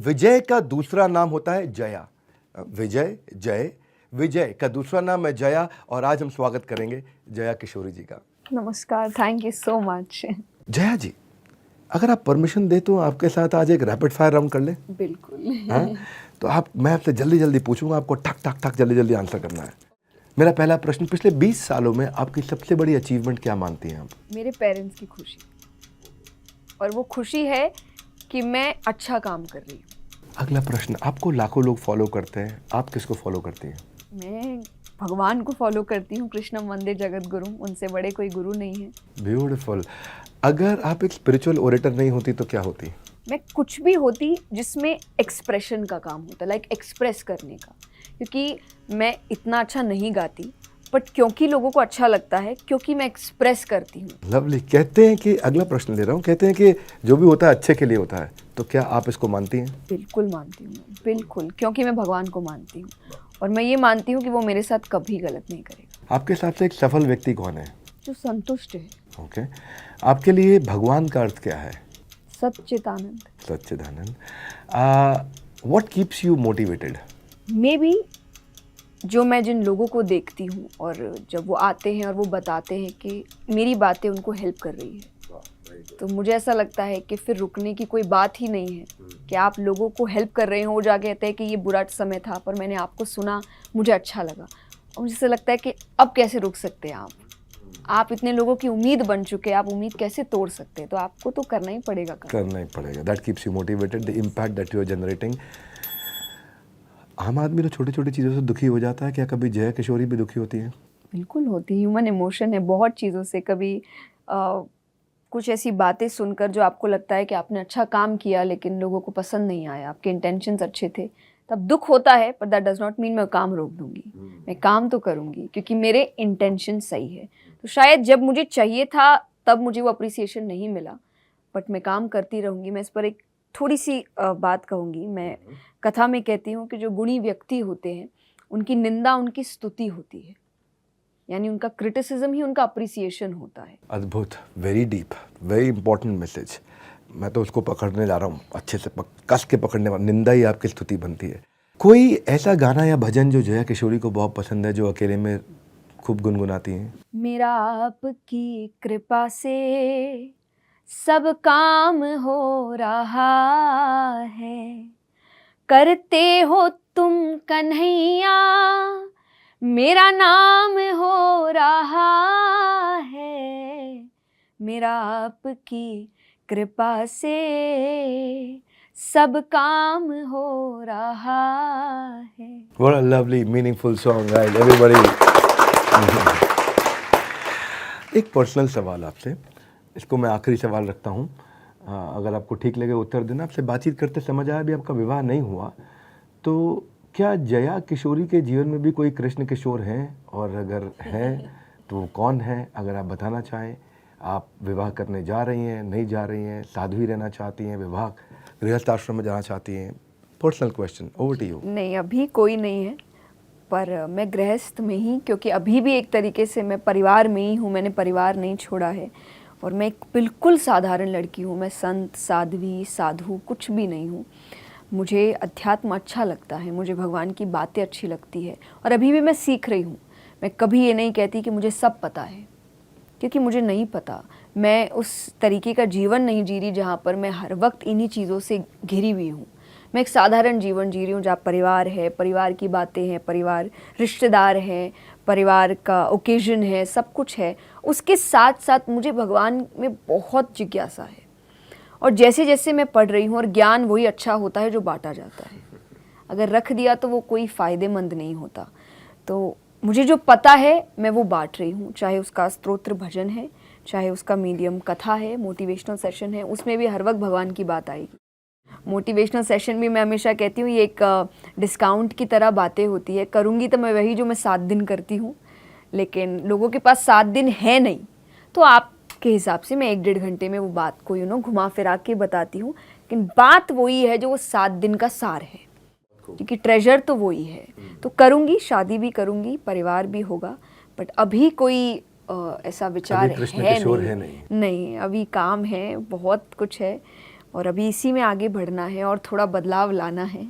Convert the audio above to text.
विजय का दूसरा नाम होता है जया। विजय, जय, विजय का दूसरा नाम है जया और आज हम स्वागत करेंगे जया किशोरी जी का। नमस्कार, thank you so much. Jaya ji, अगर आप परमिशन दे तो आपके साथ आज एक रैपिड फायर राउंड कर ले। बिल्कुल। हाँ, तो मैं आपसे जल्दी जल्दी पूछूंगा, आपको ठक ठक ठक जल्दी जल्दी आंसर करना है। मेरा पहला प्रश्न, पिछले 20 सालों में आपकी सबसे बड़ी अचीवमेंट क्या मानती हैं आप? मेरे पेरेंट्स की खुशी, और वो खुशी है कि मैं अच्छा काम कर रही हूँ। अगला प्रश्न, आपको लाखों लोग फॉलो करते हैं, आप किसको फॉलो करती हैं? मैं भगवान को फॉलो करती हूँ, कृष्णम वंदे जगत गुरु, उनसे बड़े कोई गुरु नहीं है। ब्यूटीफुल। अगर आप एक स्पिरिचुअल ओरेटर नहीं होती तो क्या होती? मैं कुछ भी होती जिसमें एक्सप्रेशन का काम होता, लाइक एक्सप्रेस करने का, क्योंकि मैं इतना अच्छा नहीं गाती, बट क्योंकि लोगों को अच्छा लगता है, क्योंकि मैं एक्सप्रेस करती हूँ। लवली। कहते हैं कि, अगला प्रश्न ले रहा हूँ, कहते हैं कि जो भी होता है अच्छे के लिए होता है, तो क्या आप इसको मानती हैं? बिल्कुल मानती हूँ, बिल्कुल, क्योंकि मैं भगवान को मानती हूँ और मैं ये मानती हूँ कि वो मेरे साथ कभी गलत नहीं करेगा। आपके हिसाब से एक सफल व्यक्ति कौन है? जो संतुष्ट है। ओके। आपके लिए भगवान का अर्थ क्या है? सच्चिदानंद। सच्चिदानंद। What keeps you motivated? May be जो मैं जिन लोगों को देखती हूँ और जब वो आते हैं और वो बताते हैं कि मेरी बातें उनको हेल्प कर रही है, तो मुझे ऐसा लगता है कि फिर रुकने की कोई बात ही नहीं है कि आप लोगों को हेल्प कर रहे हो। वो जाके कहते हैं कि ये बुरा समय था पर मैंने आपको सुना, मुझे अच्छा लगा, और मुझे ऐसा लगता है कि अब कैसे रुक सकते हैं आप इतने लोगों की उम्मीद बन चुके हैं, आप उम्मीद कैसे तोड़ सकते हैं? तो आपको तो करना ही पड़ेगा। करना ही पड़ेगा। That keeps you motivated, the impact that you are generating. आम आदमी तो छोटी छोटी चीज़ों से दुखी हो जाता है, क्या कभी जया किशोरी भी दुखी होती है? बिल्कुल होती है, ह्यूमन इमोशन है बहुत चीज़ों से। कभी कुछ ऐसी बातें सुनकर जो आपको लगता है कि आपने अच्छा काम किया लेकिन लोगों को पसंद नहीं आया, आपके इंटेंशंस अच्छे थे, तब दुख होता है, पर दैट डज नॉट मीन मैं काम रोक दूंगी। मैं काम तो करूंगी क्योंकि मेरे इंटेंशन सही है। तो शायद जब मुझे चाहिए था तब मुझे वो अप्रिसिएशन नहीं मिला, बट मैं काम करती रहूंगी। मैं इस पर एक थोड़ी सी बात कहूँगी। मैं कथा में कहती हूँ कि जो गुणी व्यक्ति होते हैं उनकी निंदा उनकी स्तुति होती है, यानी उनका क्रिटिसिज्म ही उनका अप्रिसिएशन होता है। अद्भुत, very deep, very important message. मैं तो उसको पकड़ने जा रहा हूँ, अच्छे से कस के पकड़ने वाला। निंदा ही आपकी स्तुति बनती है। कोई ऐसा गाना या भजन जो जया किशोरी को बहुत पसंद है, जो अकेले में खूब गुनगुनाती हैं? मेरा आपकी कृपा से सब काम हो रहा है, करते हो तुम कन्हैया, मेरा नाम हो रहा है, मेरा आपकी कृपा से सब काम हो रहा है। What a lovely, meaningful song, right? Everybody. एक पर्सनल सवाल आपसे, इसको मैं आखिरी सवाल रखता हूँ, अगर आपको ठीक लगे उत्तर देना। आपसे बातचीत करते समझ आया भी आपका विवाह नहीं हुआ, तो क्या जया किशोरी के जीवन में भी कोई कृष्ण किशोर हैं, और अगर हैं तो वो कौन है? अगर आप बताना चाहें। आप विवाह करने जा रही हैं, नहीं जा रही हैं, साधु ही रहना चाहती हैं, विवाह गृहस्थ आश्रम में जाना चाहती हैं? Personal question, over to you. नहीं, अभी कोई नहीं है, पर मैं गृहस्थ में ही, क्योंकि अभी भी एक तरीके से मैं परिवार में ही हूँ, मैंने परिवार नहीं छोड़ा है, और मैं एक बिल्कुल साधारण लड़की हूँ। मैं संत साध्वी साधु कुछ भी नहीं हूँ। मुझे अध्यात्म अच्छा लगता है, मुझे भगवान की बातें अच्छी लगती है, और अभी भी मैं सीख रही हूँ। मैं कभी ये नहीं कहती कि मुझे सब पता है, क्योंकि मुझे नहीं पता। मैं उस तरीके का जीवन नहीं जी रही जहाँ पर मैं हर वक्त इन्हीं चीज़ों से घिरी हुई हूँ। मैं एक साधारण जीवन जी रही हूँ जहाँ परिवार है, परिवार की बातें हैं, परिवार रिश्तेदार हैं, परिवार का ओकेजन है, सब कुछ है। उसके साथ साथ मुझे भगवान में बहुत जिज्ञासा है, और जैसे जैसे मैं पढ़ रही हूँ, और ज्ञान वही अच्छा होता है जो बांटा जाता है, अगर रख दिया तो वो कोई फ़ायदेमंद नहीं होता। तो मुझे जो पता है मैं वो बांट रही हूँ, चाहे उसका स्तोत्र भजन है, चाहे उसका मीडियम कथा है, मोटिवेशनल सेशन है, उसमें भी हर वक्त भगवान की बात आएगी। मोटिवेशनल सेशन भी मैं हमेशा कहती हूँ ये एक डिस्काउंट की तरह बातें होती है। करूँगी तो मैं वही जो मैं 7 दिन करती हूँ, लेकिन लोगों के पास 7 दिन है नहीं, तो आपके हिसाब से मैं 1-1.5 घंटे में वो बात को घुमा फिरा के बताती हूँ, लेकिन बात वही है जो वो 7 दिन का सार है, क्योंकि ट्रेजर तो वही है। तो करूँगी, शादी भी करूँगी, परिवार भी होगा, बट अभी कोई ऐसा विचार है नहीं। है नहीं। नहीं, अभी काम है, बहुत कुछ है, और अभी इसी में आगे बढ़ना है और थोड़ा बदलाव लाना है।